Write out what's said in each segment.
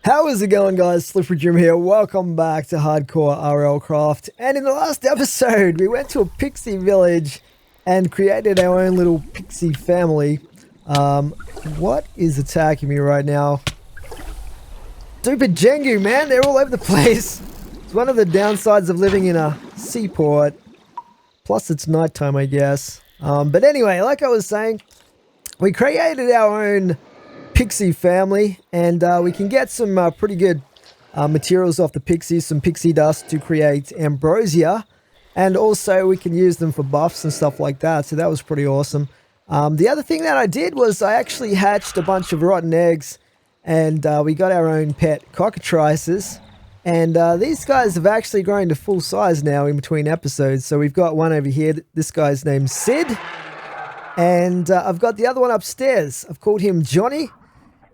How is it going, guys? Slippery Jim here. Welcome back to Hardcore RLCraft. And in the last episode, we went to a pixie village and created our own little pixie family. What is attacking me right now? Stupid Jengu, man. They're all over the place. It's one of the downsides of living in a seaport. Plus, it's nighttime, I guess. But anyway, like I was saying, we created our own pixie family, and we can get some pretty good materials off the pixies, some pixie dust to create ambrosia, and also we can use them for buffs and stuff like that, so that was pretty awesome. The other thing that I did was I actually hatched a bunch of rotten eggs, and we got our own pet cockatrices, and these guys have actually grown to full size now in between episodes. So we've got one over here. This guy's named Sid, and I've got the other one upstairs. I've called him Johnny.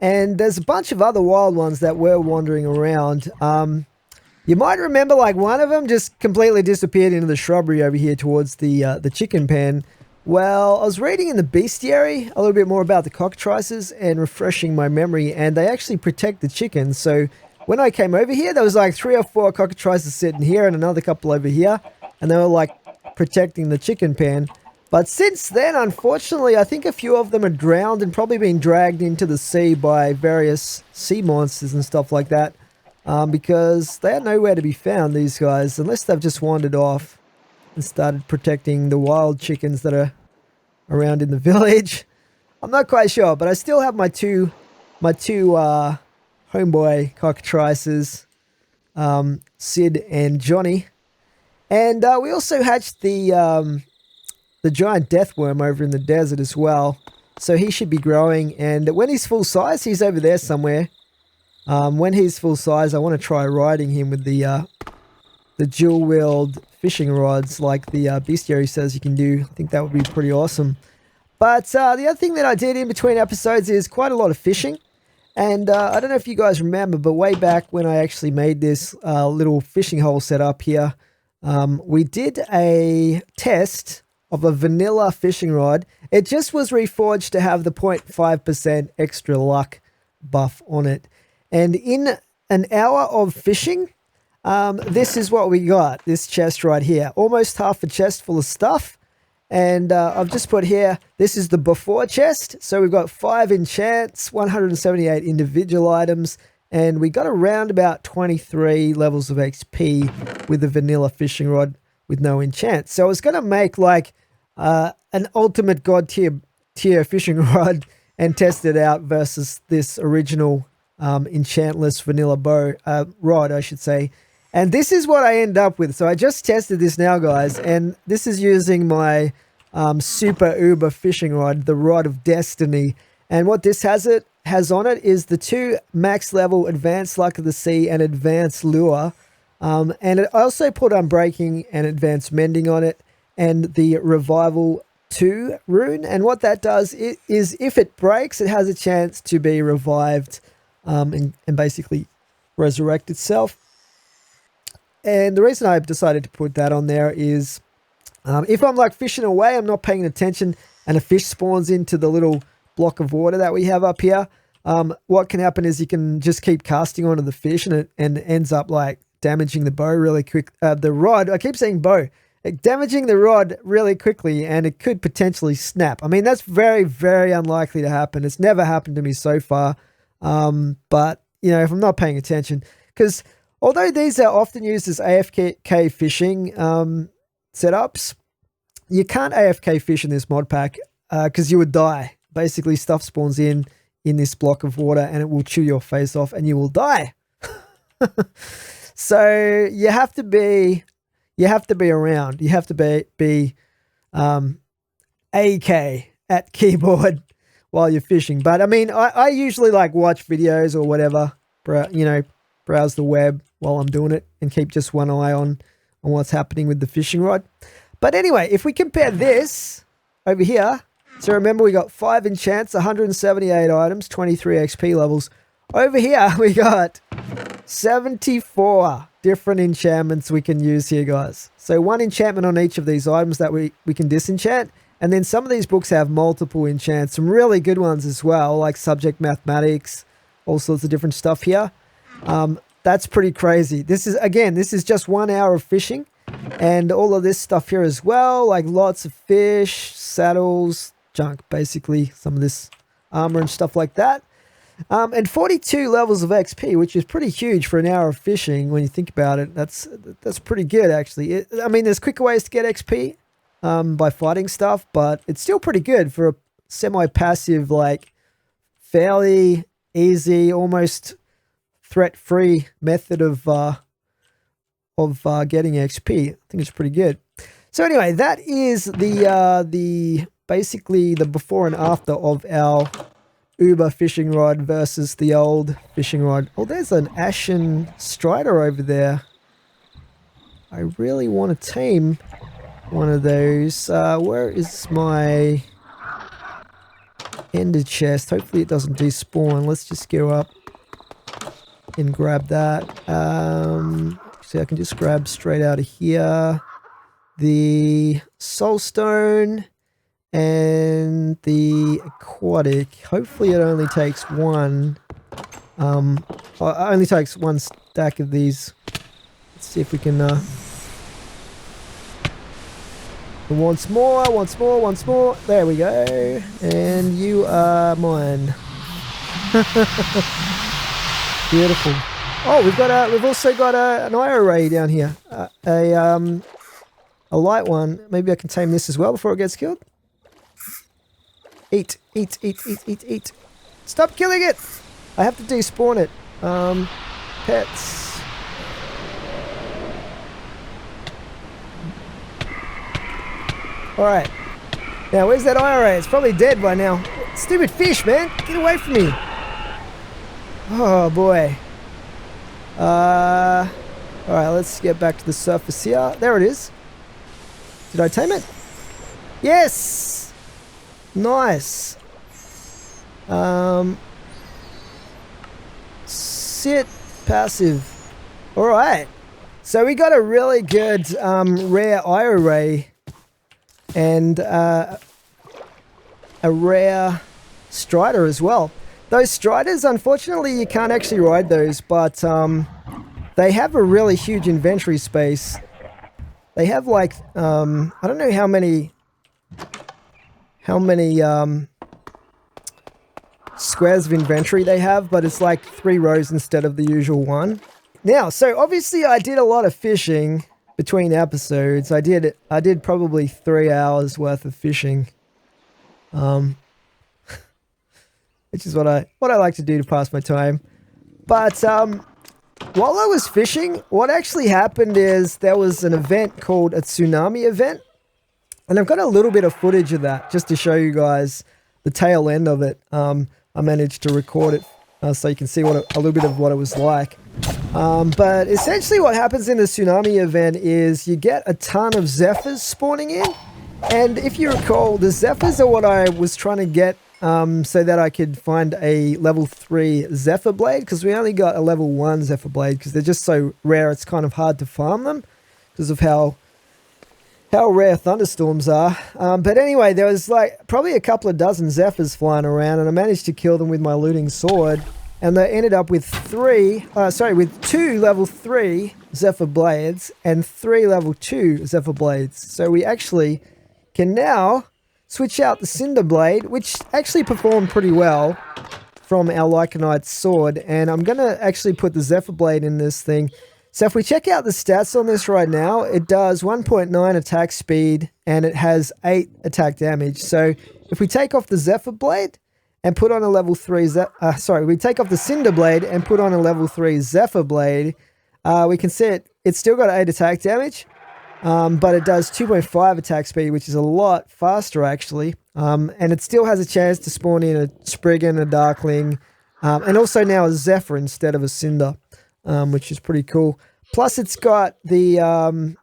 And there's a bunch of other wild ones that were wandering around. You might remember, like, one of them just completely disappeared into the shrubbery over here towards the chicken pen. Well, I was reading in the bestiary a little bit more about the cockatrices and refreshing my memory, and they actually protect the chickens. So when I came over here, there was like 3 or 4 cockatrices sitting here and another couple over here, and they were like protecting the chicken pen. But since then, unfortunately, I think a few of them are drowned and probably being dragged into the sea by various sea monsters and stuff like that. Because they are nowhere to be found, these guys, unless they've just wandered off and started protecting the wild chickens that are around in the village. I'm not quite sure, but I still have my two homeboy cockatrices, Sid and Johnny. And we also hatched the giant deathworm over in the desert as well. So he should be growing, and when he's full size, he's over there somewhere. When he's full size, I want to try riding him with the dual-wheeled fishing rods like the bestiary says you can do. I think that would be pretty awesome. But the other thing that I did in between episodes is quite a lot of fishing. And I don't know if you guys remember, but way back when I actually made this little fishing hole set up here, we did a test of a vanilla fishing rod. It just was reforged to have the 0.5% extra luck buff on it. And in an hour of fishing, this is what we got. This chest right here. Almost half a chest full of stuff. And I've just put here, this is the before chest. So we've got 5 enchants, 178 individual items, and we got around about 23 levels of XP with the vanilla fishing rod with no enchants. So I was going to make like an ultimate god tier fishing rod and test it out versus this original enchantless vanilla rod, I should say. And this is what I end up with. So I just tested this now, guys, and this is using my super uber fishing rod, the Rod of Destiny. And what this has on it is the 2 max level advanced luck of the sea and advanced lure. And it also put unbreaking and advanced mending on it, and the Revival 2 rune. And what that does is if it breaks, it has a chance to be revived and basically resurrect itself. And the reason I decided to put that on there is if I'm like fishing away, I'm not paying attention, and a fish spawns into the little block of water that we have up here, what can happen is you can just keep casting onto the fish, and it ends up like damaging the bow really quick. The rod, I keep saying bow. Damaging the rod really quickly, and it could potentially snap. I mean, that's very, very unlikely to happen. It's never happened to me so far. But, you know, if I'm not paying attention, because although these are often used as AFK fishing setups, you can't AFK fish in this mod pack because you would die. Basically, stuff spawns in this block of water, and it will chew your face off, and you will die. So you have to be around. You have to be AK at keyboard while you're fishing. But I mean, I usually like watch videos or whatever, browse the web while I'm doing it and keep just one eye on what's happening with the fishing rod. But anyway, if we compare this over here, so remember we got 5 enchants, 178 items, 23 XP levels. Over here we got 74 different enchantments we can use here, guys. So 1 enchantment on each of these items that we can disenchant. And then some of these books have multiple enchants, some really good ones as well, like subject mathematics, all sorts of different stuff here. That's pretty crazy. This is just 1 hour of fishing, and all of this stuff here as well, like lots of fish, saddles, junk, basically, some of this armor and stuff like that. And 42 levels of XP, which is pretty huge for an hour of fishing when you think about it. That's pretty good, actually. I mean, there's quicker ways to get XP by fighting stuff, but it's still pretty good for a semi-passive, like, fairly easy, almost threat-free method of getting XP. I think it's pretty good. So anyway, that is the basically the before and after of our Uber fishing rod versus the old fishing rod. Oh, there's an Ashen Strider over there. I really want to tame one of those. Where is my ender chest? Hopefully it doesn't despawn. Let's just go up and grab that. See, I can just grab straight out of here the soulstone and the aquatic. Hopefully it only takes one. It only takes one stack of these. Let's see if we can once more. There we go. And you are mine. Beautiful. Oh, we've also got an IRA down here. A light one. Maybe I can tame this as well before it gets killed. Eat. Stop killing it! I have to despawn it. Pets. Alright. Now, where's that IRA? It's probably dead by now. Stupid fish, man! Get away from me! Oh, boy. Alright, let's get back to the surface here. There it is. Did I tame it? Yes! Nice. Sit passive. Alright. So we got a really good rare IRA and a rare Strider as well. Those Striders, unfortunately, you can't actually ride those, but they have a really huge inventory space. They have like, I don't know how many squares of inventory they have, but it's like 3 rows instead of the usual one. Now, so obviously I did a lot of fishing between episodes. I did probably 3 hours worth of fishing. Which is what I like to do to pass my time. But while I was fishing, what actually happened is there was an event called a tsunami event. And I've got a little bit of footage of that just to show you guys the tail end of it. I managed to record it so you can see a little bit of what it was like. But essentially what happens in the tsunami event is you get a ton of Zephyrs spawning in. And if you recall, the Zephyrs are what I was trying to get so that I could find a level 3 Zephyr blade, because we only got a level 1 Zephyr blade because they're just so rare it's kind of hard to farm them because of how rare thunderstorms are. But anyway, there was like probably a couple of dozen Zephyrs flying around, and I managed to kill them with my looting sword, and they ended up with 2 level 3 Zephyr blades and 3 level 2 Zephyr blades. So we actually can now switch out the Cinder Blade, which actually performed pretty well from our Lycanite sword, and I'm going to actually put the Zephyr Blade in this thing. So if we check out the stats on this right now, it does 1.9 attack speed, and it has 8 attack damage. So if we take off the Zephyr Blade and put on a level 3... we take off the Cinder Blade and put on a level 3 Zephyr Blade, we can see it's still got 8 attack damage. But it does 2.5 attack speed, which is a lot faster, actually. And it still has a chance to spawn in a Spriggan, a Darkling, and also now a Zephyr instead of a Cinder, which is pretty cool. Plus, it's got the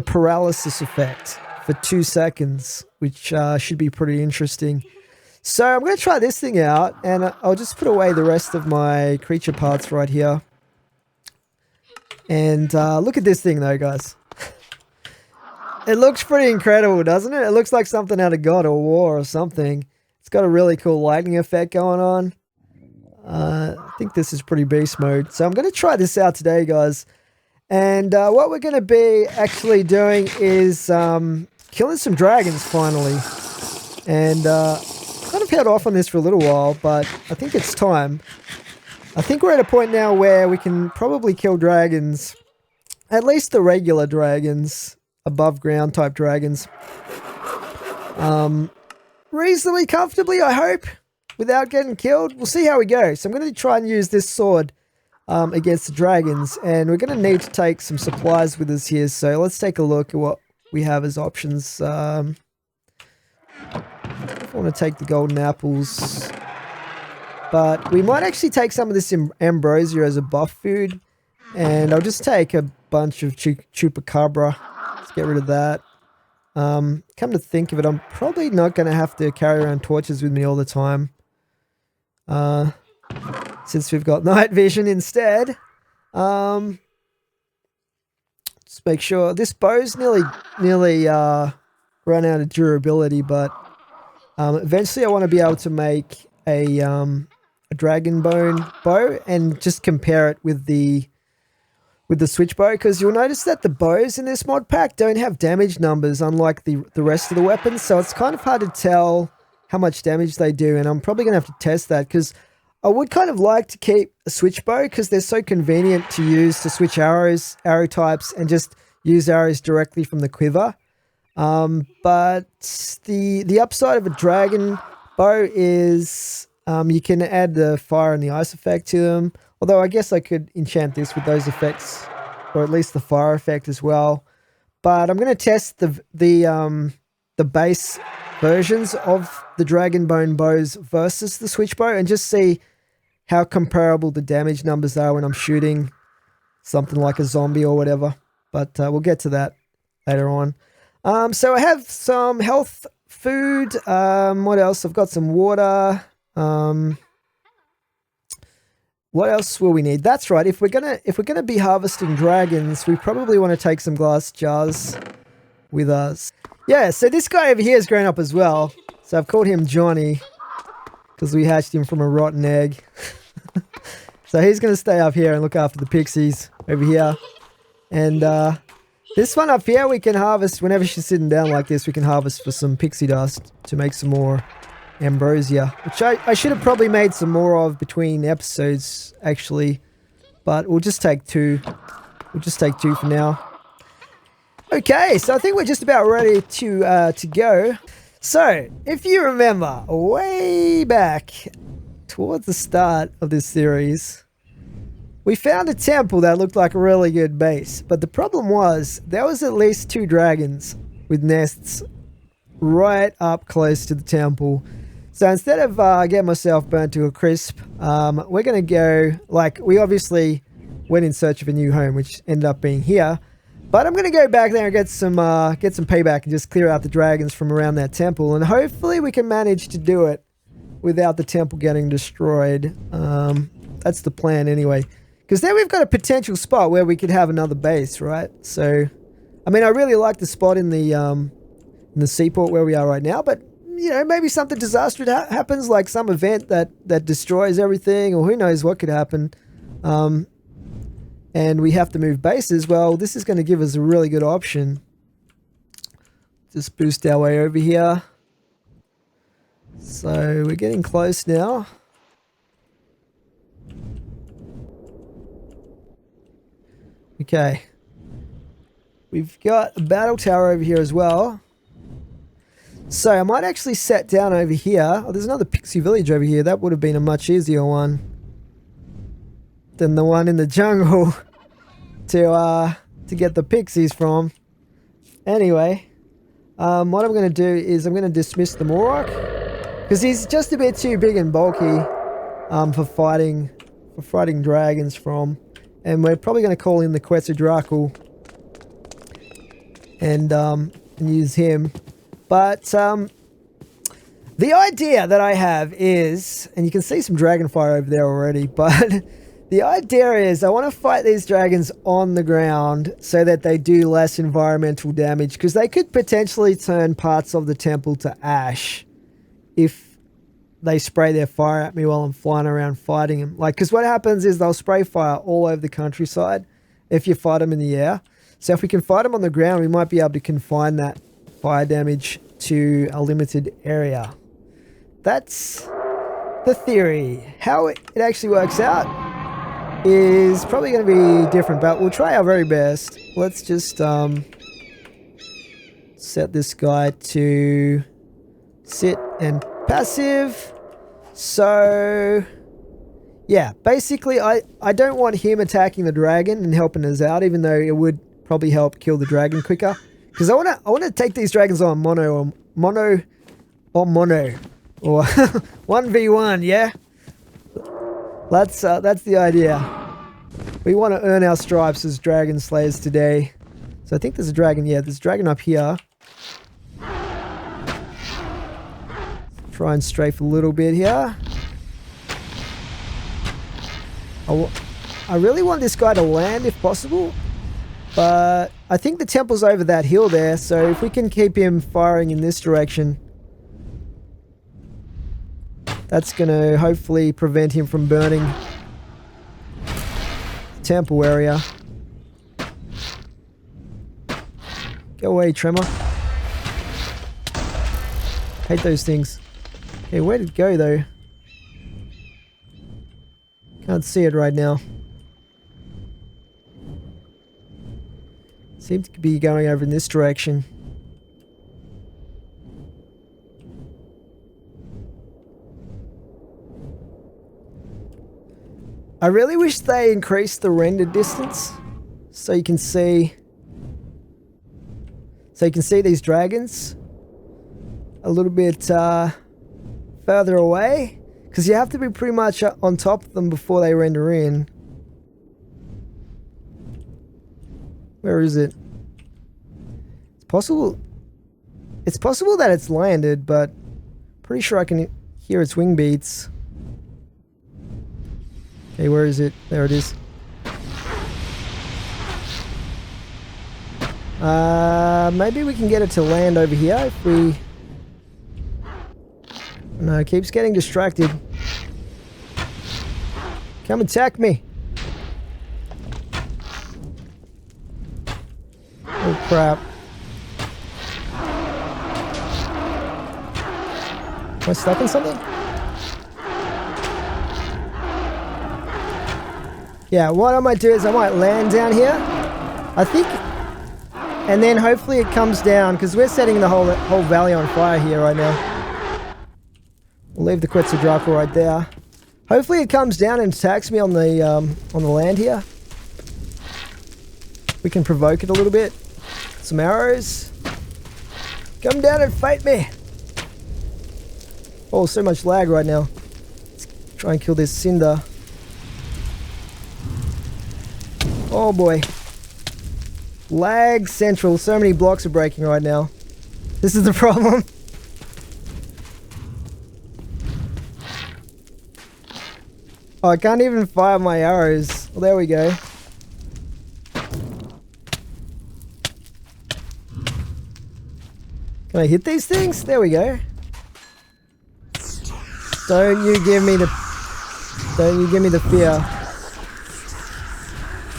paralysis effect for 2 seconds, which should be pretty interesting. So I'm going to try this thing out, and I'll just put away the rest of my creature parts right here. And look at this thing, though, guys. It looks pretty incredible, doesn't it? It looks like something out of God of War or something. It's got a really cool lightning effect going on. I think this is pretty beast mode. So I'm going to try this out today, guys. And what we're going to be actually doing is killing some dragons finally. And kind of held off on this for a little while, but I think it's time. I think we're at a point now where we can probably kill dragons. At least the regular dragons. Above ground type dragons. Reasonably comfortably, I hope. Without getting killed. We'll see how we go. So I'm going to try and use this sword against the dragons. And we're going to need to take some supplies with us here. So let's take a look at what we have as options. I want to take the golden apples. But we might actually take some of this ambrosia as a buff food. And I'll just take a bunch of chupacabra. Let's get rid of that. Come to think of it, I'm probably not going to have to carry around torches with me all the time. Since we've got night vision instead. Let's make sure. This bow's nearly run out of durability, but eventually I want to be able to make a dragon bone bow and just compare it with the switch bow, because you'll notice that the bows in this mod pack don't have damage numbers unlike the rest of the weapons, so it's kind of hard to tell how much damage they do, and I'm probably going to have to test that, because I would kind of like to keep a switch bow because they're so convenient to use to switch arrow types and just use arrows directly from the quiver. But the upside of a dragon bow is you can add the fire and the ice effect to them. Although I guess I could enchant this with those effects, or at least the fire effect as well. But I'm going to test the base versions of the dragon bone bows versus the switch bow and just see how comparable the damage numbers are when I'm shooting something like a zombie or whatever. But we'll get to that later on. So I have some health food. What else? I've got some water. What else will we need? That's right. If we're gonna be harvesting dragons, we probably want to take some glass jars with us. Yeah. So this guy over here has grown up as well. So I've called him Johnny because we hatched him from a rotten egg. So he's gonna stay up here and look after the pixies over here. And this one up here we can harvest whenever she's sitting down like this. We can harvest for some pixie dust to make some more ambrosia, which I should have probably made some more of between episodes actually, but we'll just take two. We'll just take two for now. Okay, so I think we're just about ready to go. So if you remember way back towards the start of this series, we found a temple that looked like a really good base, but the problem was there was at least 2 dragons with nests right up close to the temple. So instead of getting myself burnt to a crisp, we're going to go, like, we obviously went in search of a new home, which ended up being here. But I'm going to go back there and get some payback and just clear out the dragons from around that temple. And hopefully we can manage to do it without the temple getting destroyed. That's the plan anyway. Because then we've got a potential spot where we could have another base, right? So, I mean, I really like the spot in the seaport where we are right now, but you know, maybe something disastrous happens, like some event that destroys everything, or who knows what could happen. And we have to move bases. Well, this is going to give us a really good option. Just boost our way over here. So we're getting close now. Okay. We've got a battle tower over here as well. So I might actually set down over here. Oh, there's another pixie village over here. That would have been a much easier one than the one in the jungle to get the pixies from. Anyway, what I'm going to do is I'm going to dismiss the Morok because he's just a bit too big and bulky for fighting dragons from. And we're probably going to call in the Quetzalcoatl and use him. But the idea that I have is, and you can see some dragonfire over there already, but the idea is I want to fight these dragons on the ground so that they do less environmental damage, because they could potentially turn parts of the temple to ash if they spray their fire at me while I'm flying around fighting them. Like, because what happens is they'll spray fire all over the countryside if you fight them in the air. So if we can fight them on the ground, we might be able to confine that fire damage to a limited area. That's the theory. How it actually works out is probably going to be different, but we'll try our very best. Let's just set this guy to sit and passive. So yeah, basically I don't want him attacking the dragon and helping us out, even though it would probably help kill the dragon quicker, because I want to take these dragons on mono or 1v1. Yeah, that's the idea. We want to earn our stripes as dragon slayers today. So I think there's a dragon. Yeah, there's a dragon up here. Try and strafe a little bit here. I really want this guy to land if possible, but I think the temple's over that hill there, so if we can keep him firing in this direction, that's going to hopefully prevent him from burning the temple area. Go away, Tremor. Hate those things. Okay, where did it go though? Can't see it right now. Seems to be going over in this direction. I really wish they increased the render distance so you can see these dragons a little bit further away, because you have to be pretty much on top of them before they render in. Where is it? It's possible that it's landed, but pretty sure I can hear its wing beats. Okay, where is it? There it is. Maybe we can get it to land over here if we... No, it keeps getting distracted. Come attack me. Oh crap. Am I stuck in something? Yeah, what I might do is I might land down here, I think, and then hopefully it comes down, because we're setting the whole valley on fire here right now. We'll leave the Quetzalcoatl right there. Hopefully it comes down and attacks me on the land here. We can provoke it a little bit. Some arrows. Come down and fight me. Oh, so much lag right now. Let's try and kill this Cinder. Oh boy. Lag central. So many blocks are breaking right now. This is the problem. Oh, I can't even fire my arrows. Well, there we go. Can I hit these things? There we go. Don't you give me the fear.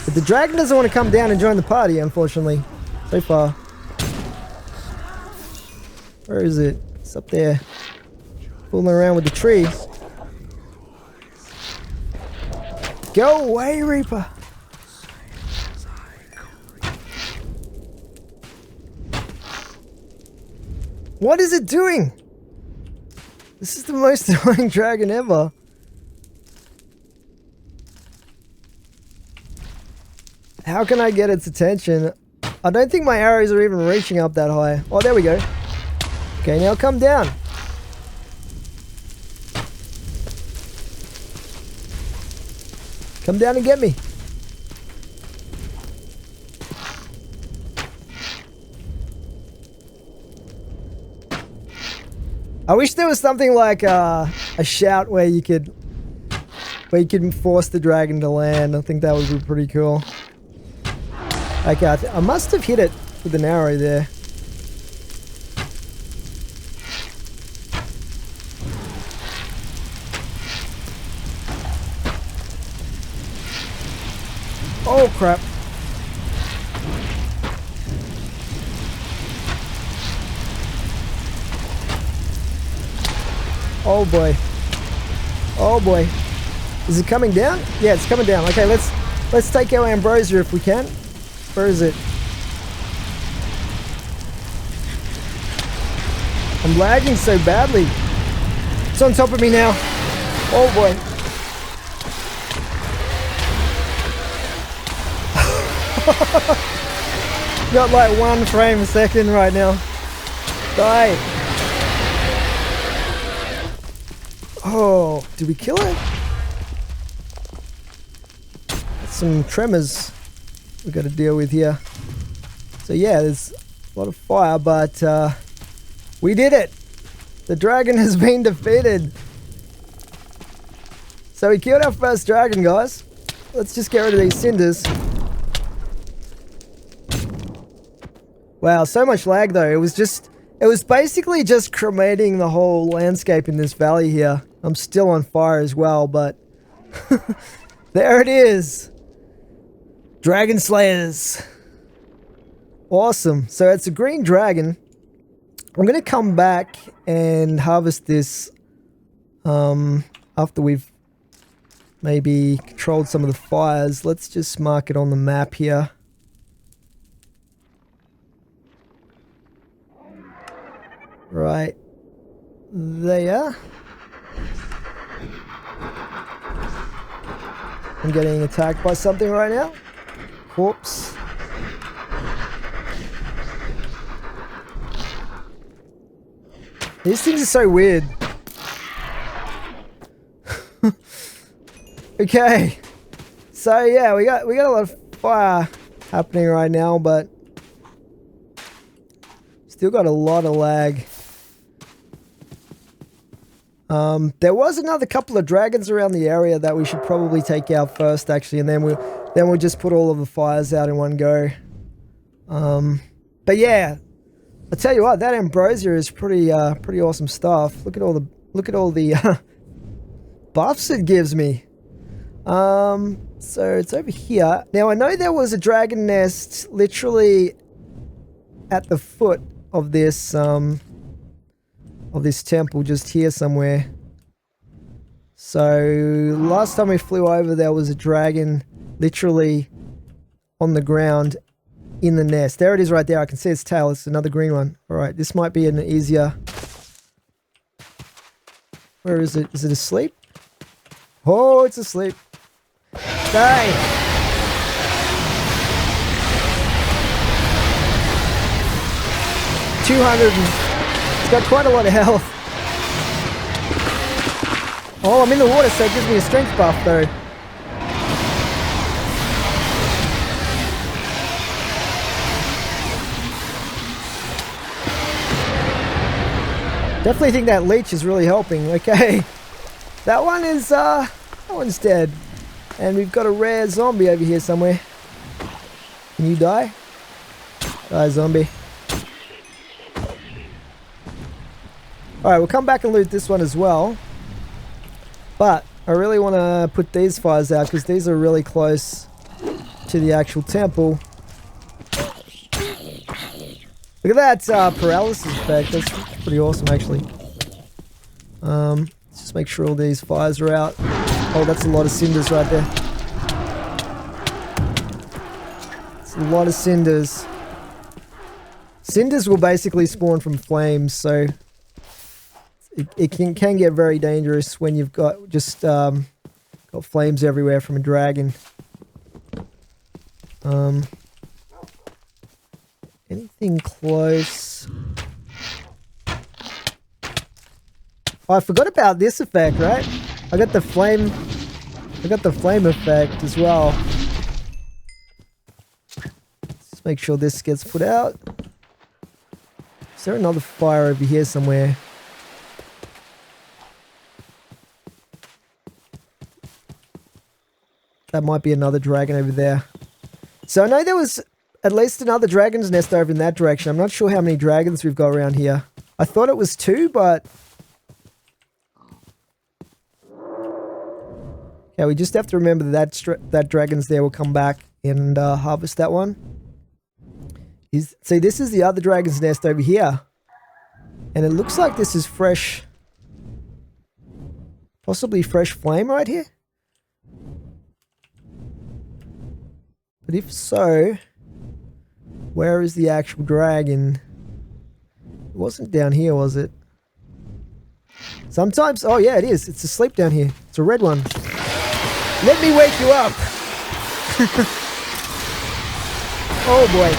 But the dragon doesn't want to come down and join the party, unfortunately. So far. Where is it? It's up there. Fooling around with the tree. Go away, Reaper! What is it doing? This is the most annoying dragon ever. How can I get its attention? I don't think my arrows are even reaching up that high. Oh, there we go. Okay, now come down. Come down and get me. I wish there was something like a shout where you could force the dragon to land. I think that would be pretty cool. Okay, I must have hit it with an arrow there. Oh, crap. Oh, boy. Oh, boy. Is it coming down? Yeah, it's coming down. Okay, let's take our ambrosia if we can. Where is it? I'm lagging so badly. It's on top of me now. Oh boy. Got like 1 frame a second right now. Die. Oh, did we kill it? That's some tremors we got to deal with here. So yeah, there's a lot of fire, but we did it. The dragon has been defeated. So we killed our first dragon, guys. Let's just get rid of these cinders. Wow, so much lag though. It was basically just cremating the whole landscape in this valley here. I'm still on fire as well, but there it is. Dragon Slayers. Awesome. So it's a green dragon. I'm going to come back and harvest this after we've maybe controlled some of the fires. Let's just mark it on the map here. Right there. I'm getting attacked by something right now. Whoops. These things are so weird. Okay. So yeah, we got a lot of fire happening right now, but still got a lot of lag. There was another couple of dragons around the area that we should probably take out first, actually, and then we'll just put all of the fires out in one go. But yeah, I tell you what, that ambrosia is pretty awesome stuff. Look at all the buffs it gives me. So it's over here. Now I know there was a dragon nest literally at the foot of this temple, just here somewhere. So last time we flew over, there was a dragon literally on the ground in the nest. There it is right there. I can see its tail. It's another green one. All right, this might be an easier... Where is it? Is it asleep? Oh, it's asleep. Die! 200. It's got quite a lot of health. Oh, I'm in the water, so it gives me a strength buff, though. Definitely think that leech is really helping. Okay, that one's dead, and we've got a rare zombie over here somewhere. Can you die? Die, zombie. All right, we'll come back and loot this one as well. But I really want to put these fires out because these are really close to the actual temple. Look at that paralysis effect. That's pretty awesome, actually. Let's just make sure all these fires are out. Oh, that's a lot of cinders right there. It's a lot of cinders. Cinders will basically spawn from flames, so it can get very dangerous when you've got just got flames everywhere from a dragon. Anything close? Oh, I forgot about this effect, right? I got the flame effect as well. Let's make sure this gets put out. Is there another fire over here somewhere? That might be another dragon over there. So I know there was at least another dragon's nest over in that direction. I'm not sure how many dragons we've got around here. I thought it was 2, but... Yeah, we just have to remember that dragon's there will come back and harvest that one. See, this is the other dragon's nest over here. And it looks like this is fresh. Possibly fresh flame right here. But if so, where is the actual dragon? It wasn't down here, was it? Sometimes, oh yeah, it is. It's asleep down here. It's a red one. Let me wake you up. Oh boy.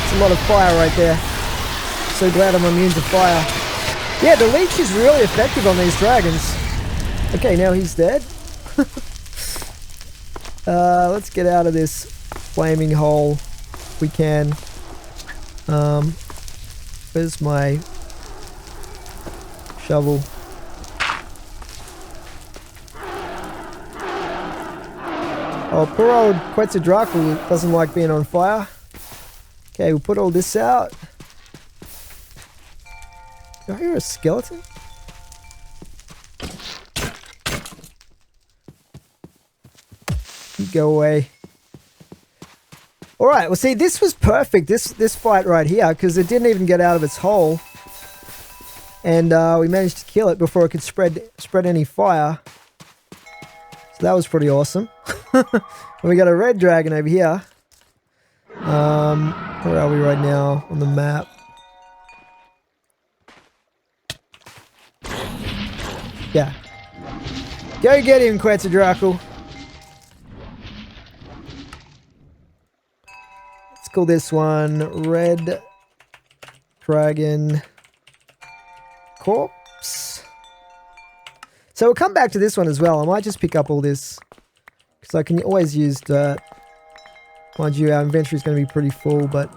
It's a lot of fire right there. So glad I'm immune to fire. Yeah, the leech is really effective on these dragons. Okay, now he's dead. Let's get out of this flaming hole if we can. Where's my shovel? Oh, poor old Quetzalcoatl doesn't like being on fire. Okay, we'll put all this out. Do I hear a skeleton? You go away. Alright, well see, this was perfect, this fight right here, because it didn't even get out of its hole. And we managed to kill it before it could spread any fire. So that was pretty awesome. And we got a red dragon over here. Where are we right now on the map? Yeah. Go get him, Quetzalcoatl. Let's call this one Red Dragon Corpse. So we'll come back to this one as well. I might just pick up all this, because I can always use dirt. Mind you, our inventory is going to be pretty full, but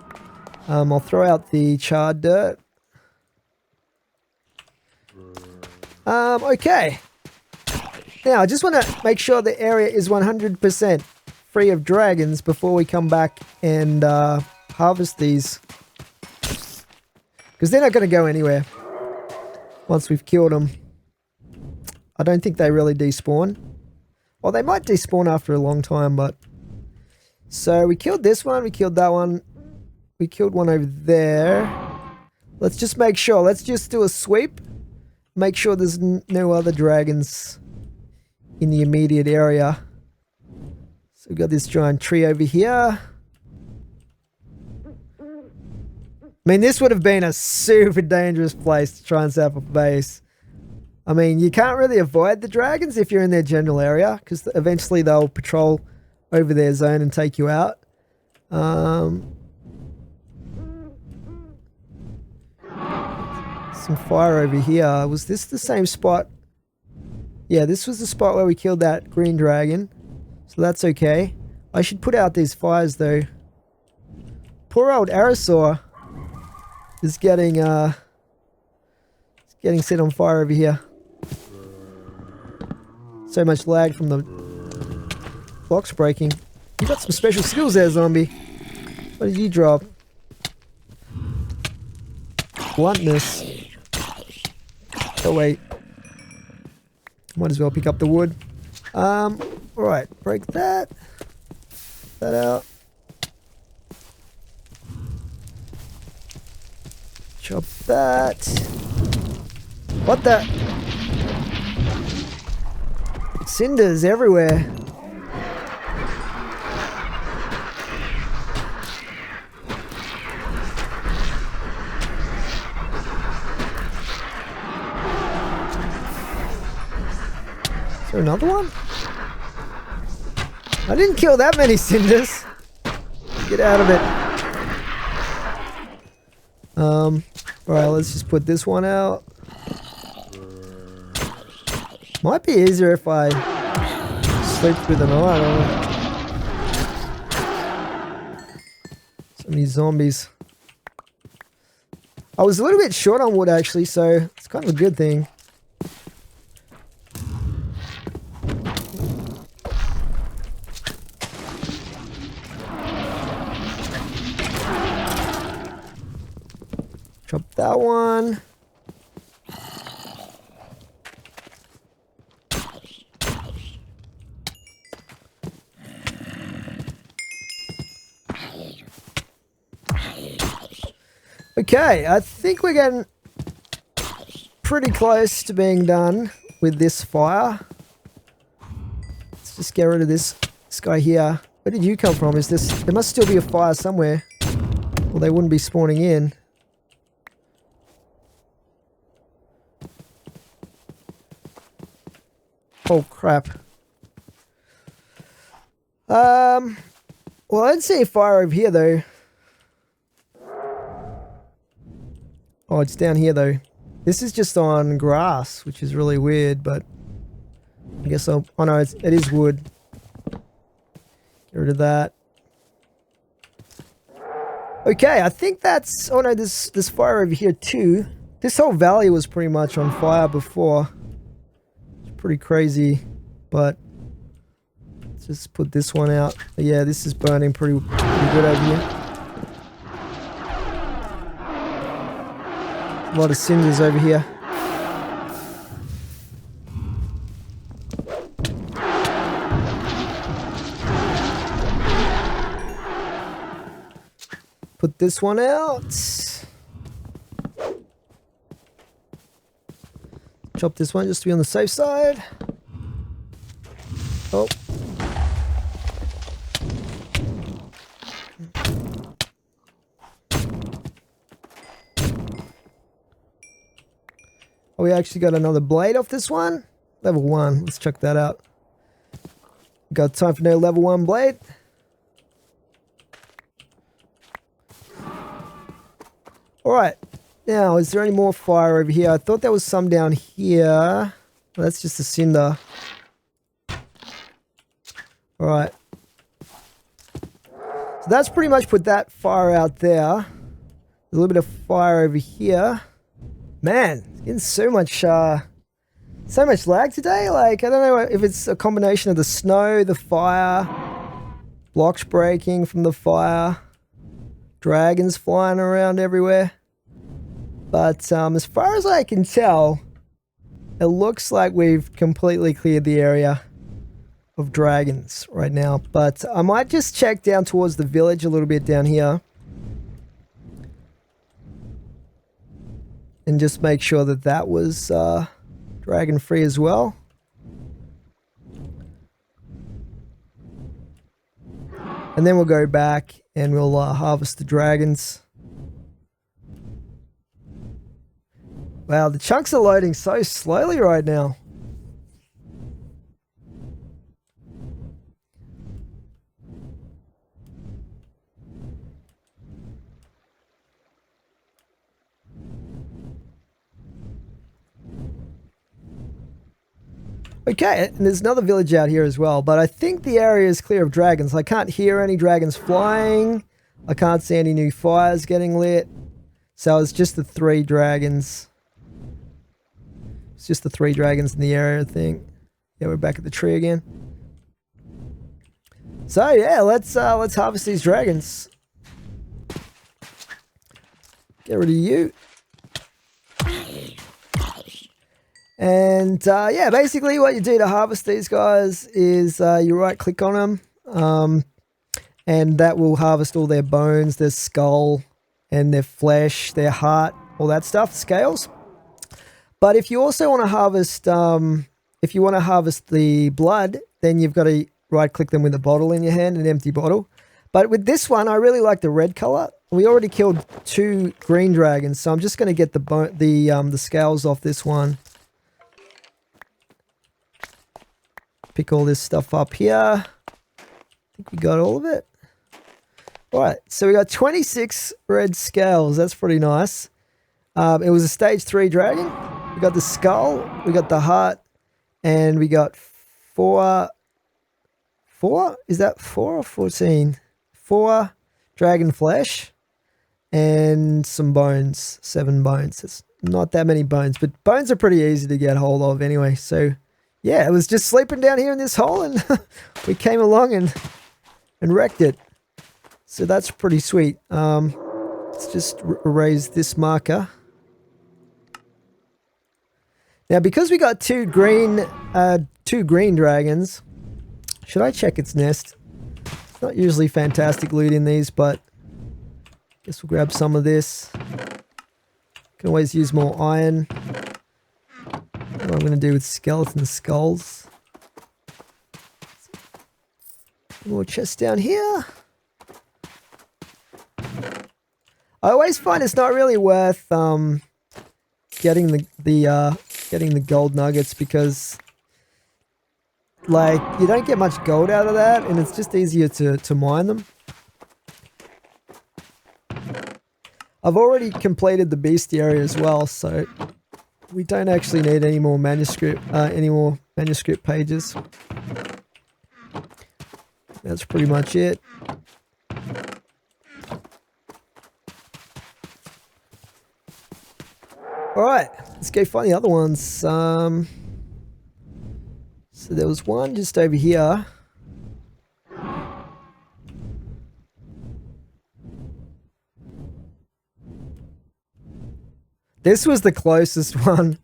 I'll throw out the charred dirt. Okay. Now, I just want to make sure the area is 100% free of dragons before we come back and harvest these. Because they're not going to go anywhere once we've killed them. I don't think they really despawn. Well, they might despawn after a long time, but... So, we killed this one, we killed that one. We killed one over there. Let's just make sure. Let's just do a sweep. Make sure there's no other dragons in the immediate area. So we've got this giant tree over here. I mean, this would have been a super dangerous place to try and set up a base. I mean, you can't really avoid the dragons if you're in their general area, because eventually they'll patrol over their zone and take you out. Some fire over here. Was this the same spot? Yeah, this was the spot where we killed that green dragon. So that's okay. I should put out these fires though. Poor old Aerosaur is getting set on fire over here. So much lag from the blocks breaking. You got some special skills there, zombie. What did you drop? Bluntness. Oh wait. Might as well pick up the wood. Alright, break that. That out. Chop that. What the? Cinders everywhere. Is there another one? I didn't kill that many cinders. Get out of it. Alright, let's just put this one out. Might be easier if I sleep through the night. So many zombies. I was a little bit short on wood actually, so it's kind of a good thing. Drop that one. Okay, I think we're getting pretty close to being done with this fire. Let's just get rid of this guy here. Where did you come from? Is this... There must still be a fire somewhere. Or they wouldn't be spawning in. Oh, crap. Well, I didn't see a fire over here, though. Oh, it's down here, though. This is just on grass, which is really weird, but... I guess I'll... Oh, no, it is wood. Get rid of that. Okay, I think that's... Oh, no, there's fire over here, too. This whole valley was pretty much on fire before. It's pretty crazy, but... Let's just put this one out. But yeah, this is burning pretty good over here. A lot of cinders over here. Put this one out. Chop this one just to be on the safe side. Oh. Oh, we actually got another blade off this one. Level 1. Let's check that out. Got time for no level 1 blade. Alright. Now, is there any more fire over here? I thought there was some down here. Well, that's just a cinder. Alright. So that's pretty much put that fire out there. There's a little bit of fire over here. Man, it's getting so much lag today. Like, I don't know if it's a combination of the snow, the fire, blocks breaking from the fire, dragons flying around everywhere. But as far as I can tell, it looks like we've completely cleared the area of dragons right now. But I might just check down towards the village a little bit down here. And just make sure that that was dragon free as well. And then we'll go back and we'll harvest the dragons. Wow, the chunks are loading so slowly right now. Okay, and there's another village out here as well, but I think the area is clear of dragons. I can't hear any dragons flying. I can't see any new fires getting lit. So it's just the 3 dragons. It's just the 3 dragons in the area, I think. Yeah, we're back at the tree again. So yeah, let's harvest these dragons. Get rid of you. And yeah, basically what you do to harvest these guys is you right click on them and that will harvest all their bones, their skull and their flesh, their heart, all that stuff, scales. But if you also want to harvest, if you want to harvest the blood, then you've got to right click them with a bottle in your hand, an empty bottle. But with this one, I really like the red color. We already killed 2 green dragons, so I'm just going to get the scales off this one. Pick all this stuff up here. I think we got all of it. Alright, so we got 26 red scales. That's pretty nice. It was a stage 3 dragon. We got the skull, we got the heart, and we got 4... Is that 4 or 14? 4 dragon flesh and some bones. 7 bones. It's not that many bones, but bones are pretty easy to get hold of anyway, so... Yeah, it was just sleeping down here in this hole and we came along and wrecked it. So that's pretty sweet. Let's just erase this marker. Now, because we got 2 green dragons, should I check its nest? It's not usually fantastic loot in these, but I guess we'll grab some of this. Can always use more iron. What I'm going to do with skeleton skulls. More chests down here. I always find it's not really worth getting the gold nuggets because like you don't get much gold out of that, and it's just easier to mine them. I've already completed the bestiary as well, so we don't actually need any more manuscript pages. That's pretty much it. Alright, let's go find the other ones. So there was one just over here. This was the closest one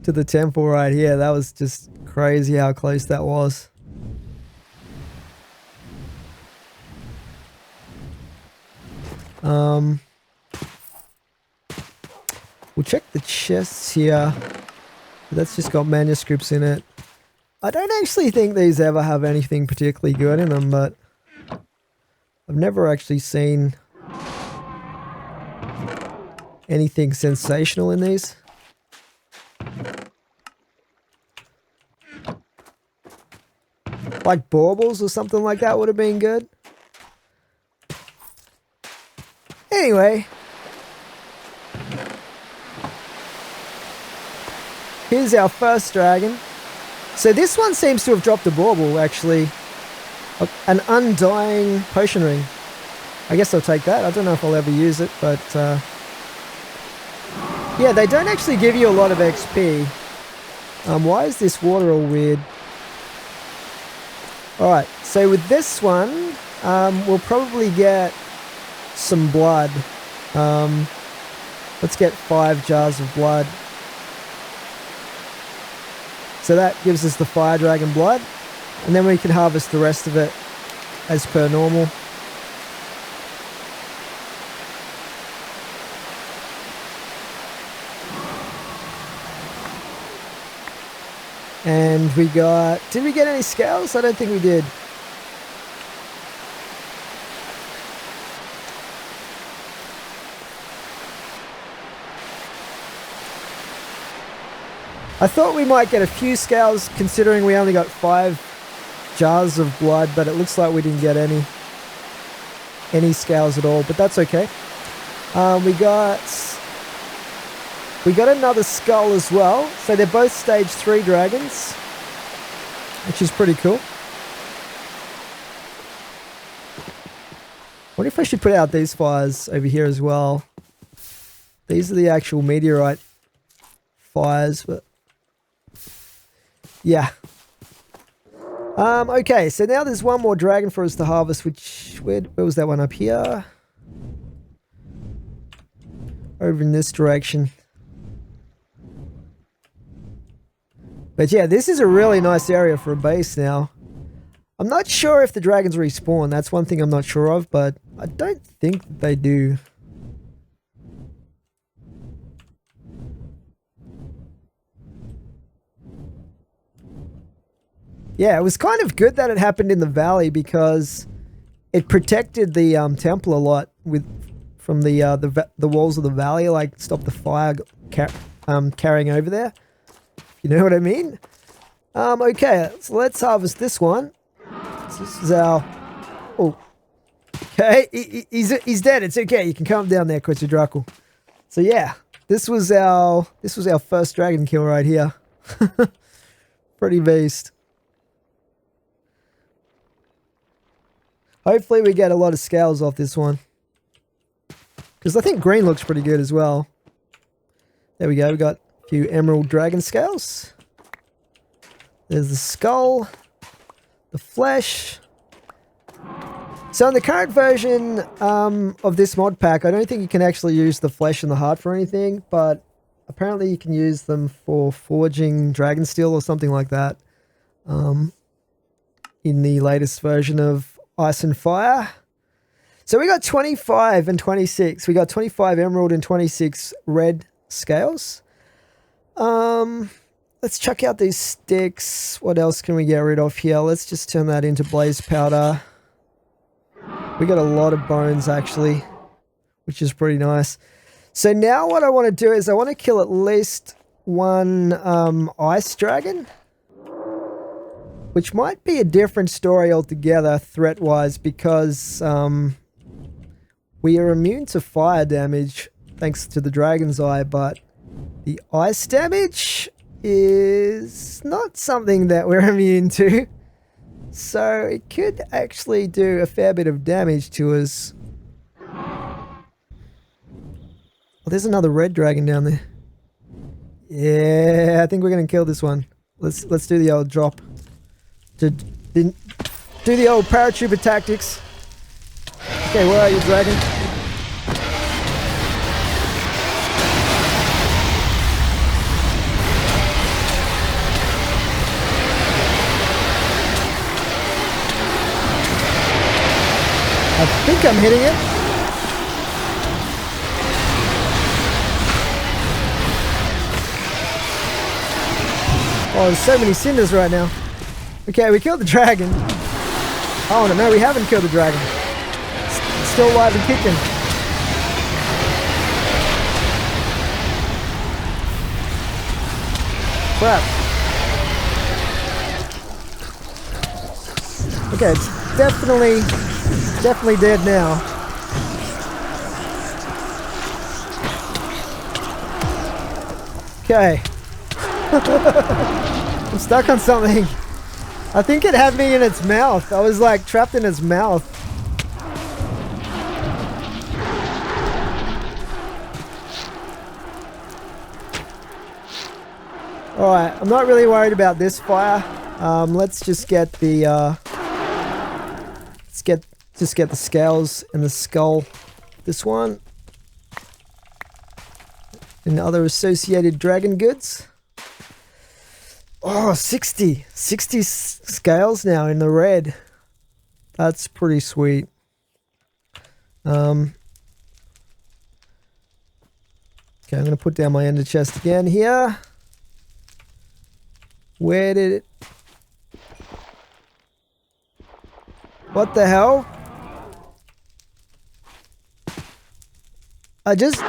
to the temple right here. That was just crazy how close that was. We'll check the chests here. That's just got manuscripts in it. I don't actually think these ever have anything particularly good in them, but I've never actually seen anything sensational in these. Like baubles or something like that would have been good. Anyway. Here's our first dragon. So this one seems to have dropped a bauble, actually. An undying potion ring. I guess I'll take that. I don't know if I'll ever use it, but yeah, they don't actually give you a lot of XP. Why is this water all weird? Alright, so with this one, we'll probably get some blood. Let's get 5 jars of blood. So that gives us the fire dragon blood, and then we can harvest the rest of it as per normal. And we got... Did we get any scales? I don't think we did. I thought we might get a few scales considering we only got 5 jars of blood, but it looks like we didn't get any scales at all, but that's okay. We got another skull as well, so they're both stage 3 dragons, which is pretty cool. I wonder if I should put out these fires over here as well. These are the actual meteorite fires, but yeah. Okay, so now there's one more dragon for us to harvest, which, where was that one? Up here? Over in this direction. But yeah, this is a really nice area for a base now. I'm not sure if the dragons respawn. That's one thing I'm not sure of, but I don't think that they do. Yeah, it was kind of good that it happened in the valley because it protected the temple a lot from the walls of the valley, like stop the fire carrying over there. You know what I mean? Okay, so let's harvest this one. So this is our... Oh. Okay, he's dead. It's okay. You can calm down there, Quetzalcoatl. So yeah, this was our first dragon kill right here. Pretty beast. Hopefully we get a lot of scales off this one. Because I think green looks pretty good as well. There we go. We got a few emerald dragon scales. There's the skull. The flesh. So in the current version of this mod pack, I don't think you can actually use the flesh and the heart for anything. But apparently you can use them for forging dragon steel or something like that. In the latest version of Ice and Fire. So we got 25 and 26. We got 25 emerald and 26 red scales. Let's chuck out these sticks. What else can we get rid of here? Let's just turn that into blaze powder. We got a lot of bones actually, which is pretty nice. So now what I want to do is I want to kill at least one ice dragon, which might be a different story altogether threat-wise, because we are immune to fire damage thanks to the dragon's eye, but the ice damage is not something that we're immune to. So it could actually do a fair bit of damage to us. Oh, there's another red dragon down there. Yeah, I think we're gonna kill this one. Let's do the old drop. Do the old paratrooper tactics. Okay, where are you, dragon? I think I'm hitting it. Oh, there's so many cinders right now. Okay, we killed the dragon. Oh no, we haven't killed the dragon. It's still alive and kicking. Crap. Okay, it's definitely dead now. Okay. I'm stuck on something. I think it had me in its mouth. I was like trapped in its mouth. Alright, I'm not really worried about this fire. Let's just get the just get the scales and the skull. This one. And other associated dragon goods. Oh, 60 scales now in the red. That's pretty sweet. Okay, I'm going to put down my ender chest again here. Where did it... What the hell? I just...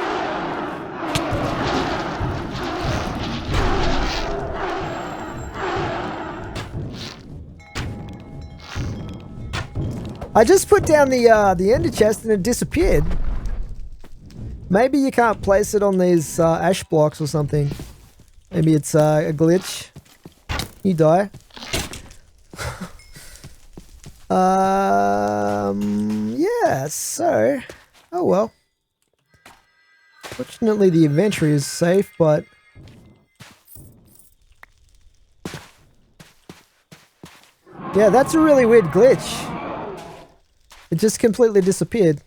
put down the ender chest and it disappeared. Maybe you can't place it on these ash blocks or something. Maybe it's a glitch. You die. Yeah, so... Oh well. Fortunately the inventory is safe, but... Yeah, that's a really weird glitch. It just completely disappeared.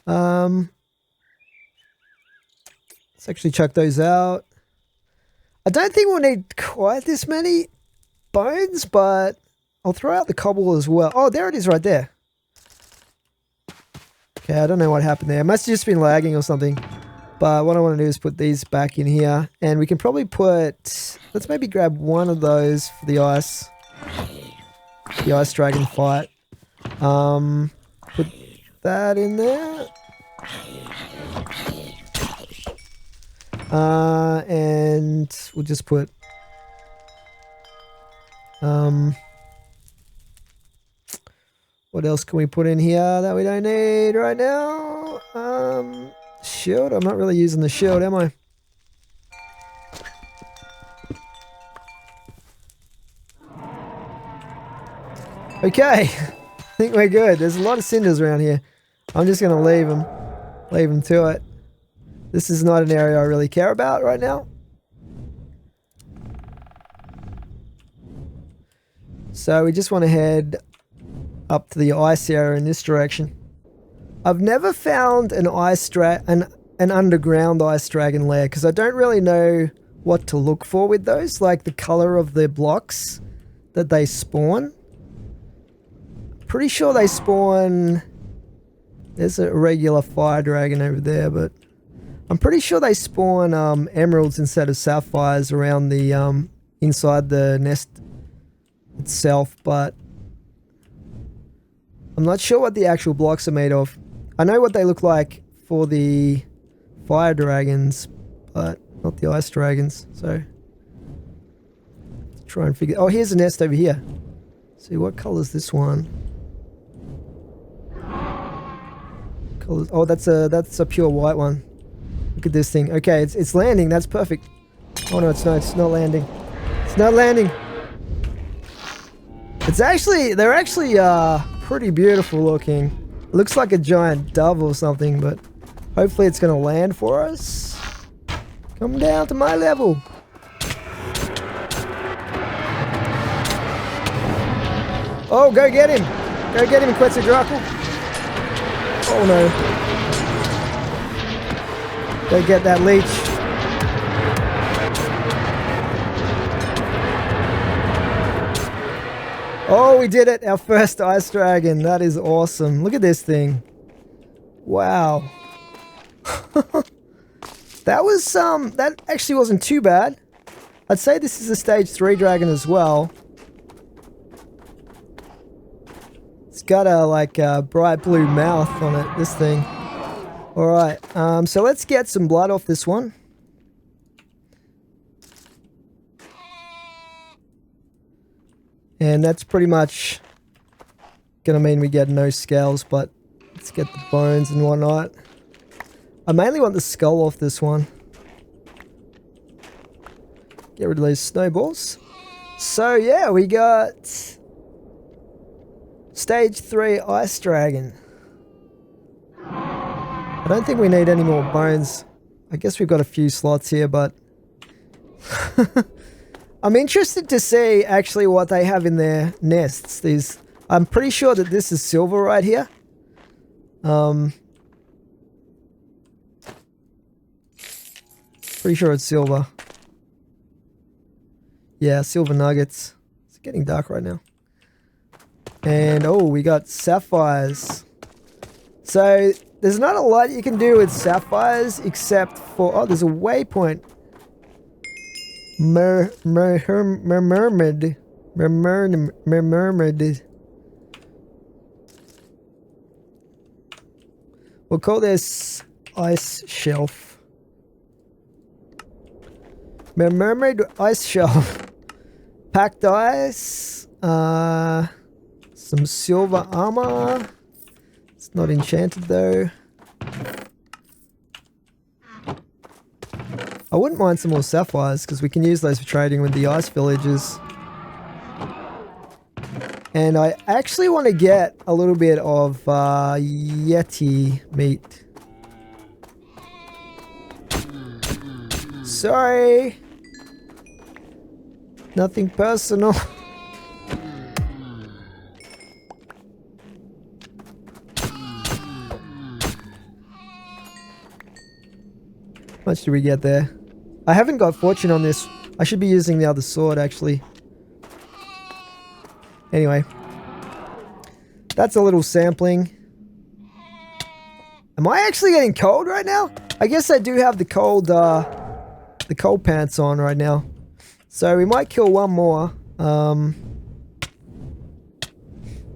Let's actually chuck those out. I don't think we'll need quite this many bones, but I'll throw out the cobble as well. Oh, there it is right there. Okay, I don't know what happened there. It must have just been lagging or something. But what I want to do is put these back in here. And we can probably put... Let's maybe grab one of those for the ice. The ice dragon fight. Put that in there. And we'll just put... what else can we put in here that we don't need right now? Shield? I'm not really using the shield, am I? Okay, I think we're good. There's a lot of cinders around here. I'm just going to leave them to it. This is not an area I really care about right now. So we just want to head up to the ice area in this direction. I've never found an underground ice dragon lair because I don't really know what to look for with those, like the color of the blocks that they spawn. Pretty sure they spawn There's a regular fire dragon over there, but I'm pretty sure they spawn emeralds instead of sapphires around the inside the nest itself, but I'm not sure what the actual blocks are made of. I know what they look like for the fire dragons, but not the ice dragons, so try and figure. Oh, here's a nest over here. See, what color is this one? Colors. Oh, that's a pure white one. Look at this thing. Okay, it's landing. That's perfect. Oh no, it's not landing. It's not landing. They're actually pretty beautiful looking. It looks like a giant dove or something, but hopefully it's gonna land for us. Come down to my level. Oh, go get him! Go get him, Quetzalcoatl. Oh no. Go get that leech. Oh, we did it! Our first ice dragon. That is awesome. Look at this thing. Wow. That actually wasn't too bad. I'd say this is a stage 3 dragon as well. It's got a bright blue mouth on it, this thing. Alright, so let's get some blood off this one. And that's pretty much gonna mean we get no scales, but let's get the bones and whatnot. I mainly want the skull off this one. Get rid of those snowballs. So yeah, we got stage 3 ice dragon. I don't think we need any more bones. I guess we've got a few slots here, but I'm interested to see actually what they have in their nests. I'm pretty sure that this is silver right here. Pretty sure it's silver. Yeah, silver nuggets. It's getting dark right now. And oh, we got sapphires. So there's not a lot you can do with sapphires except for, oh, there's a waypoint. Mermaid. We'll call this ice shelf. Mermaid ice shelf. Packed ice. Some silver armor. It's not enchanted though. I wouldn't mind some more sapphires because we can use those for trading with the ice villages. And I actually want to get a little bit of yeti meat. Sorry. Nothing personal. How much do we get there? I haven't got fortune on this. I should be using the other sword actually. Anyway. That's a little sampling. Am I actually getting cold right now? I guess I do have the cold pants on right now. So we might kill one more. I'm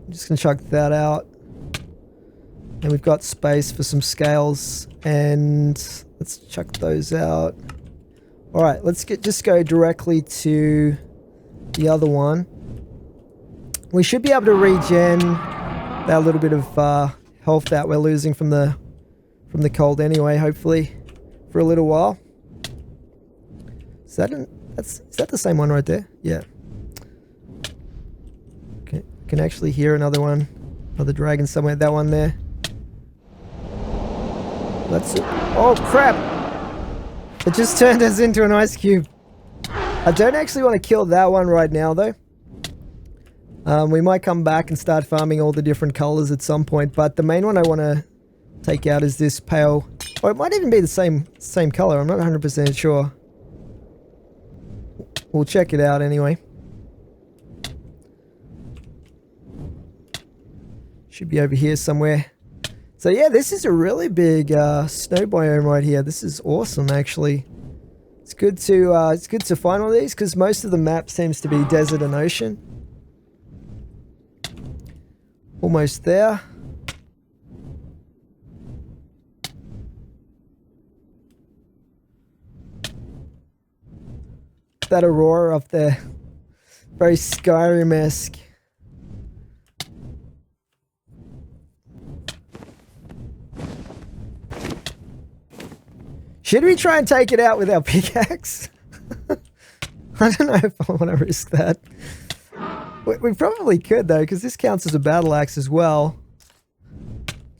just gonna chuck that out. And we've got space for some scales. And let's chuck those out. Alright, let's just go directly to the other one. We should be able to regen that little bit of health that we're losing from the cold anyway, hopefully, for a little while. Is that the same one right there? Yeah. Okay, can actually hear another one, another dragon somewhere. That one there. Let's. Oh crap! It just turned us into an ice cube. I don't actually want to kill that one right now though. We might come back and start farming all the different colors at some point, but the main one I want to take out is this pale, or it might even be the same color. I'm not 100% sure. We'll check it out anyway. Should be over here somewhere. So yeah, this is a really big snow biome right here. This is awesome, actually. It's good to find one of these because most of the map seems to be desert and ocean. Almost there. That aurora up there. Very Skyrim-esque. Should we try and take it out with our pickaxe? I don't know if I want to risk that. We probably could though, because this counts as a battle axe as well.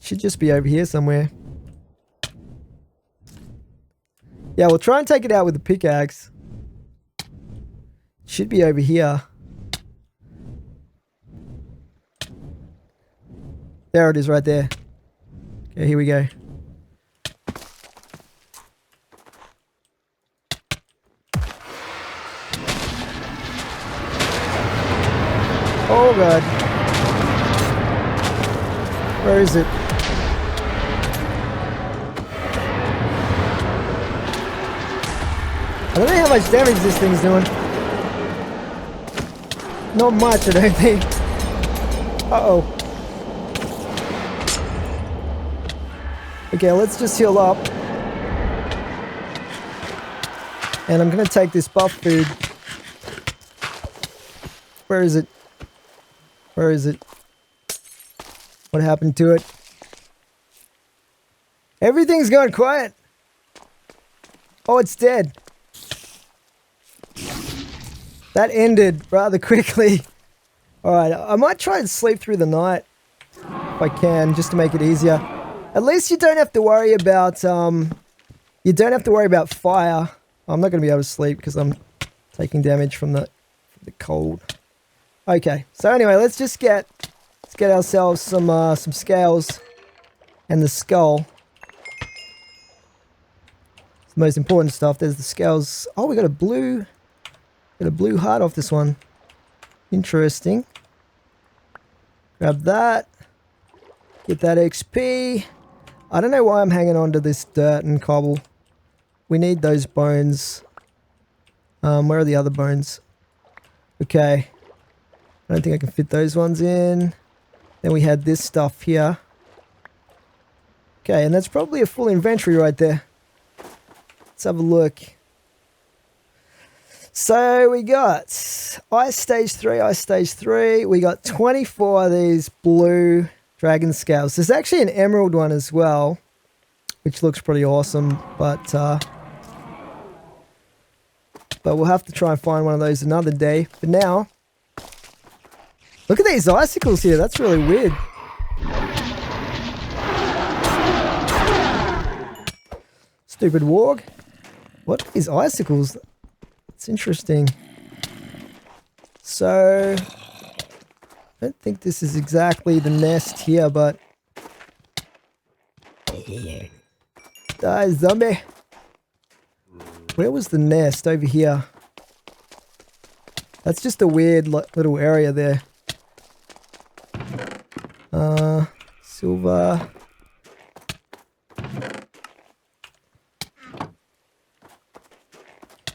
Should just be over here somewhere. Yeah, we'll try and take it out with the pickaxe. Should be over here. There it is right there. Okay, here we go. Oh god. Where is it? I don't know how much damage this thing's doing. Not much, I don't think. Uh-oh. Okay, let's just heal up. And I'm gonna take this buff food. Where is it? Where is it? What happened to it? Everything's gone quiet. Oh, it's dead. That ended rather quickly. Alright, I might try and sleep through the night. If I can, just to make it easier. At least you don't have to worry about, you don't have to worry about fire. I'm not going to be able to sleep because I'm taking damage from the cold. Okay, so anyway, let's get ourselves some scales and the skull. It's the most important stuff. There's the scales. Oh, we got a blue heart off this one. Interesting. Grab that. Get that XP. I don't know why I'm hanging on to this dirt and cobble. We need those bones. Where are the other bones? Okay. I don't think I can fit those ones in. Then we had this stuff here. Okay, and that's probably a full inventory right there. Let's have a look. So we got Ice Stage 3, Ice Stage 3. We got 24 of these blue dragon scales. There's actually an emerald one as well, which looks pretty awesome, but we'll have to try and find one of those another day. For now, look at these icicles here. That's really weird. Stupid warg. What are these icicles? It's interesting. So, I don't think this is exactly the nest here, but... Die, zombie! Where was the nest? Over here. That's just a weird little area there. Silver.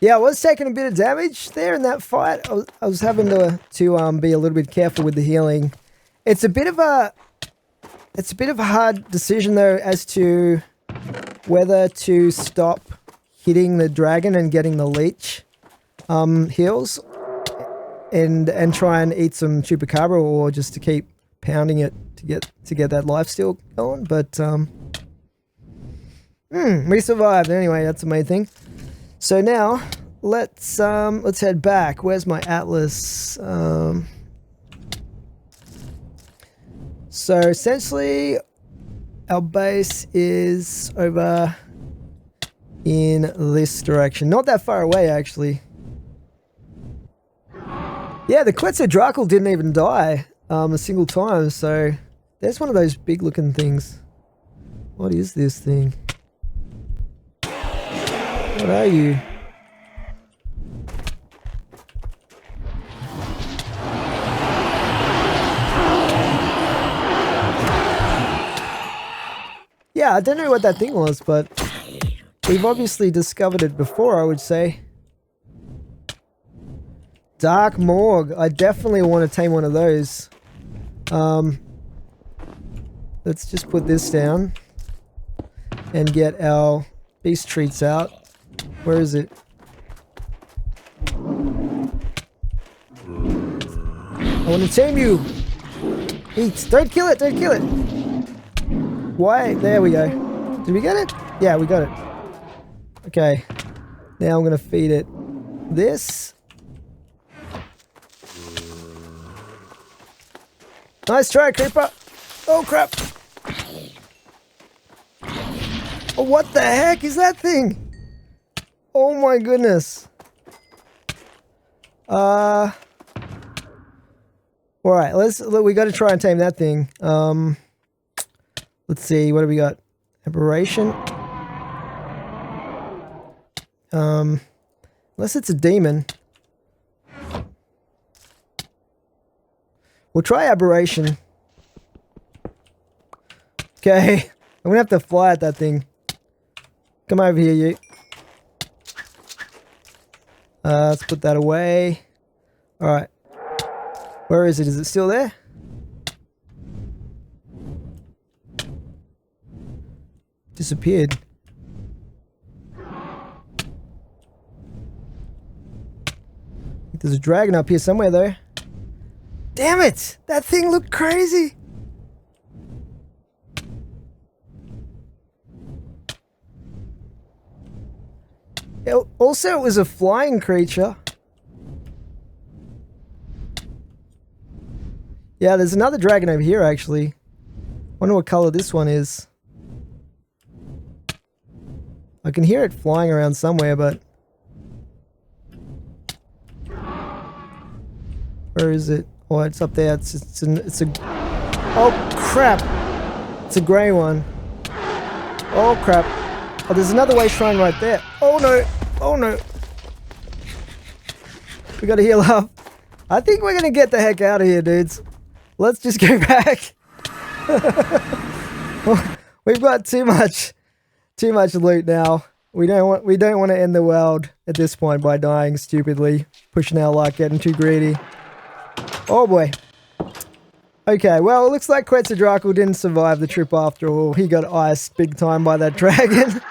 Yeah, I was taking a bit of damage there in that fight. I was having to be a little bit careful with the healing. It's a bit of a hard decision though as to whether to stop hitting the dragon and getting the leech heals and try and eat some chupacabra, or just to keep pounding it to get that life steal going. But we survived anyway. That's the main thing. So now let's head back. Where's my atlas? So essentially our base is over in this direction. Not that far away actually. Yeah, the Quetzalcoatl didn't even die a single time, so there's one of those big looking things. What is this thing? What are you? I don't know what that thing was, but we've obviously discovered it before, I would say. Dark Morgue. I definitely want to tame one of those. Let's just put this down and get our beast treats out. Where is it? I want to tame you. Eat. Don't kill it. Don't kill it. Why? There we go. Did we get it? Yeah, we got it. Okay. Now I'm going to feed it this. Nice try, creeper. Oh, crap. Oh, what the heck is that thing? Oh my goodness. Alright, we got to try and tame that thing. Let's see, what do we got? Aberration. Unless it's a demon. We'll try aberration. Okay, I'm gonna have to fly at that thing. Come over here, you. Let's put that away. Alright. Where is it? Is it still there? Disappeared. There's a dragon up here somewhere, though. Damn it! That thing looked crazy! Also, it was a flying creature. Yeah, there's another dragon over here, actually. Wonder what color this one is. I can hear it flying around somewhere, but... Where is it? Oh, it's up there. It's a... Oh, crap! It's a grey one. Oh, crap. Oh, there's another way shrine right there. Oh, no! Oh, no! We gotta heal up. I think we're gonna get the heck out of here, dudes. Let's just go back. We've got too much loot now. We don't want to end the world at this point by dying stupidly, pushing our luck, getting too greedy. Oh boy. Okay, well, it looks like Quetzalcoatl didn't survive the trip after all. He got iced big time by that dragon.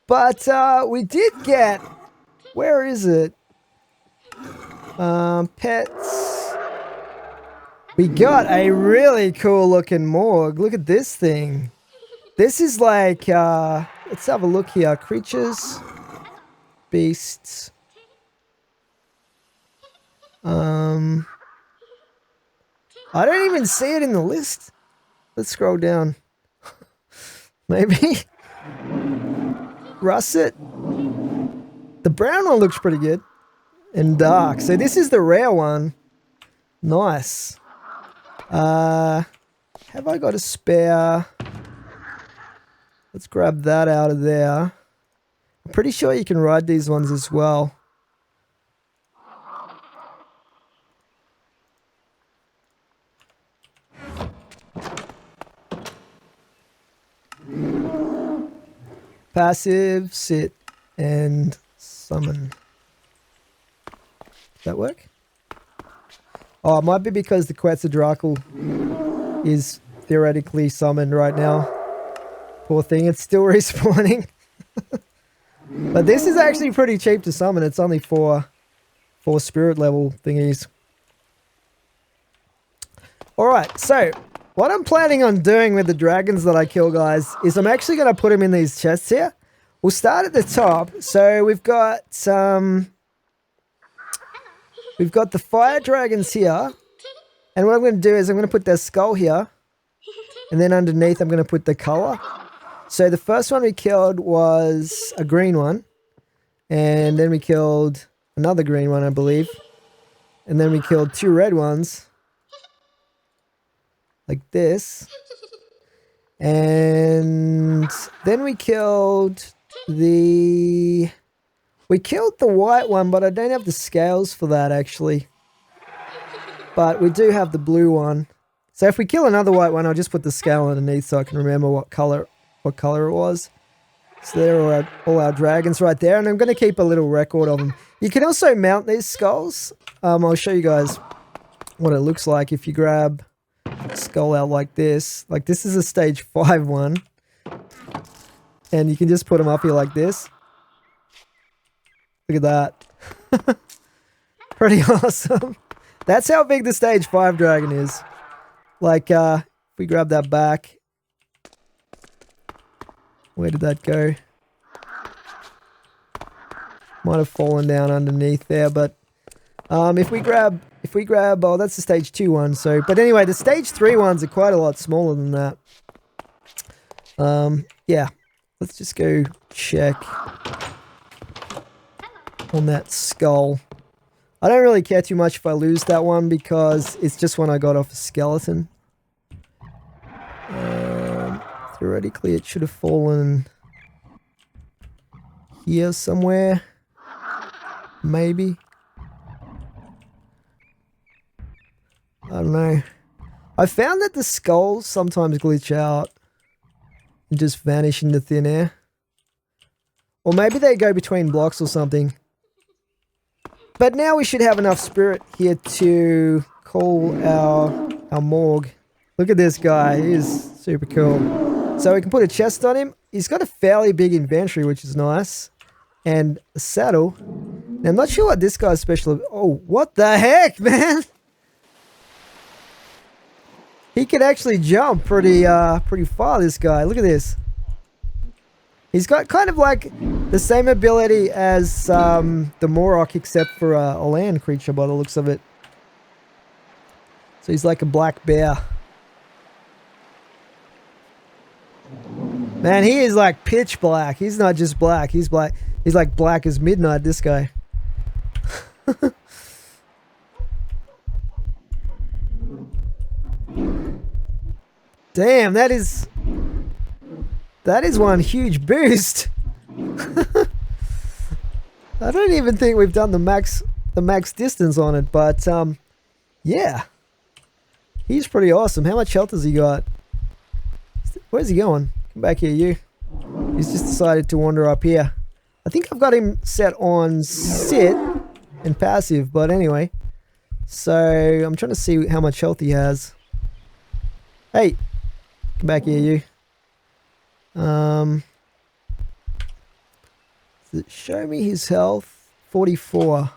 But we did get... Where is it? Pets. We got a really cool looking morgue. Look at this thing. This is like... let's have a look here. Creatures. Beasts. I don't even see it in the list. Let's scroll down. Maybe. Russet. The brown one looks pretty good. And dark. So this is the rare one. Nice. Have I got a spare? Let's grab that out of there. I'm pretty sure you can ride these ones as well. Passive, sit, and summon. Does that work? Oh, it might be because the Quetzalcoatl is theoretically summoned right now. Poor thing, it's still respawning. But this is actually pretty cheap to summon. It's only four spirit level thingies. Alright, so what I'm planning on doing with the dragons that I kill, guys, is I'm actually going to put them in these chests here. We'll start at the top. So we've got the fire dragons here. And what I'm going to do is I'm going to put their skull here. And then underneath I'm going to put the color. So the first one we killed was a green one. And then we killed another green one, I believe. And then we killed two red ones. Like this. And then we killed the white one, but I don't have the scales for that actually. But we do have the blue one. So if we kill another white one, I'll just put the scale underneath so I can remember what color it was. So there are all our dragons right there, and I'm going to keep a little record of them. You can also mount these skulls. I'll show you guys what it looks like if you grab a skull out like this. Like this is a stage 5 one. And you can just put them up here like this. Look at that. Pretty awesome. That's how big the stage 5 dragon is. Like, if we grab that back. Where did that go? Might have fallen down underneath there, but if we grab, oh, that's the stage 2 one. So, but anyway, the stage 3 ones are quite a lot smaller than that. Yeah, let's just go check on that skull. I don't really care too much if I lose that one because it's just one I got off a skeleton. Theoretically, it should have fallen here somewhere. Maybe. I don't know. I found that the skulls sometimes glitch out and just vanish into thin air. Or maybe they go between blocks or something. But now we should have enough spirit here to call our morgue. Look at this guy. He is super cool. So we can put a chest on him. He's got a fairly big inventory, which is nice. And a saddle. Now, I'm not sure what this guy's special... Oh, what the heck, man? He can actually jump pretty far, this guy. Look at this. He's got kind of like the same ability as the Morok, except for a land creature by the looks of it. So he's like a black bear. Man, he is like pitch black. He's not just black. He's black. He's like black as midnight, this guy. Damn, that is one huge boost. I don't even think we've done the max distance on it, but yeah. He's pretty awesome. How much health has he got? Where's he going? Come back here, you. He's just decided to wander up here. I think I've got him set on sit and passive, but anyway. So, I'm trying to see how much health he has. Hey, come back here, you. Does it show me his health? 44.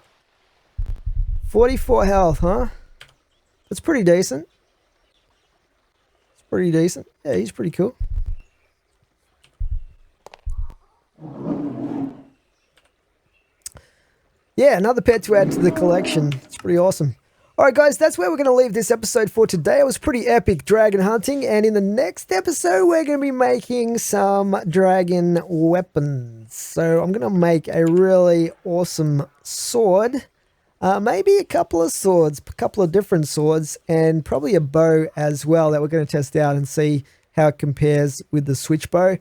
44 health, huh? That's pretty decent. It's pretty decent. Yeah, he's pretty cool. Yeah, another pet to add to the collection. It's pretty awesome. Alright guys, that's where we're going to leave this episode for today. It was pretty epic dragon hunting, and in the next episode we're going to be making some dragon weapons. So I'm going to make a really awesome sword, maybe a couple of swords, a couple of different swords, and probably a bow as well that we're going to test out and see how it compares with the switch bow.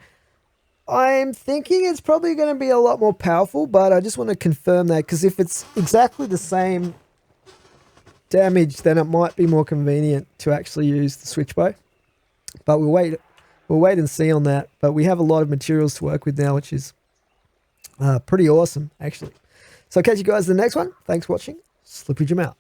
I'm thinking it's probably going to be a lot more powerful, but I just want to confirm that, because if it's exactly the same damage, then it might be more convenient to actually use the switch bow. But we'll wait and see on that. But we have a lot of materials to work with now, which is pretty awesome, actually. So I'll catch you guys in the next one. Thanks for watching. Slippy Jim out.